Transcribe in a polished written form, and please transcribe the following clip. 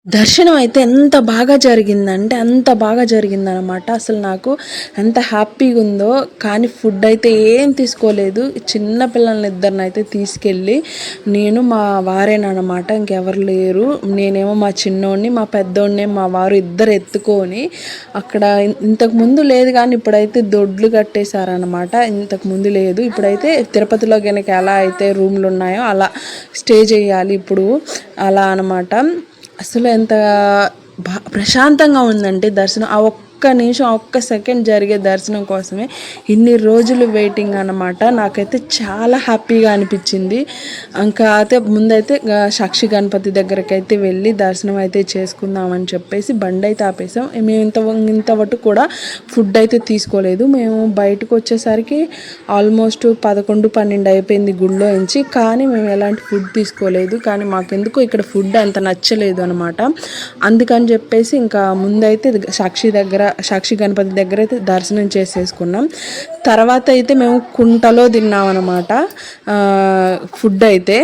దర్శనం అయితే ఎంత బాగా జరిగిందంటే అంత బాగా జరిగిందనమాట. అసలు నాకు ఎంత హ్యాపీగా ఉందో. కానీ ఫుడ్ అయితే ఏం తీసుకోలేదు. చిన్న పిల్లల్ని ఇద్దరినైతే తీసుకెళ్ళి నేను మా వారేనమాట, ఇంకెవరు లేరు. నేనేమో మా చిన్నోడిని, మా పెద్దోడిని మా వారు ఇద్దరు ఎత్తుకొని అక్కడ ఇంతకు ముందు లేదు కానీ ఇప్పుడైతే దొడ్లు కట్టేశారనమాట. ఇంతకు ముందు లేదు. ఇప్పుడైతే తిరుపతిలో కనుక ఎలా అయితే రూమ్లు ఉన్నాయో అలా స్టే చేయాలి ఇప్పుడు, అలా అనమాట. అసలు ఎంత ప్రశాంతంగా ఉందంటే దర్శనం. ఆ ఒక్క నిమిషం, ఆ ఒక్క సెకండ్ జరిగే దర్శనం కోసమే ఇన్ని రోజులు వెయిటింగ్ అన్నమాట. నాకైతే చాలా హ్యాపీగా అనిపించింది. ఇంకా అయితే ముందైతే సాక్షి గణపతి దగ్గరికి అయితే వెళ్ళి దర్శనం అయితే చేసుకుందామని చెప్పేసి బండి అయితే ఆపేసాం. మేము ఇంతవరకు కూడా ఫుడ్ అయితే తీసుకోలేదు. మేము బయటకు వచ్చేసరికి ఆల్మోస్ట్ 11-12 అయిపోయింది గుళ్ళో నుంచి. కానీ మేము ఎలాంటి ఫుడ్ తీసుకోలేదు. కానీ మాకెందుకు ఇక్కడ ఫుడ్ అంత నచ్చలేదు అనమాట. అందుకని చెప్పేసి ఇంకా ముందైతే సాక్షి గణపతి దగ్గర అయితే దర్శనం చేసేసుకున్నాం. తర్వాత అయితే మేము కుంటలో తిన్నాం అనమాట ఫుడ్ అయితే.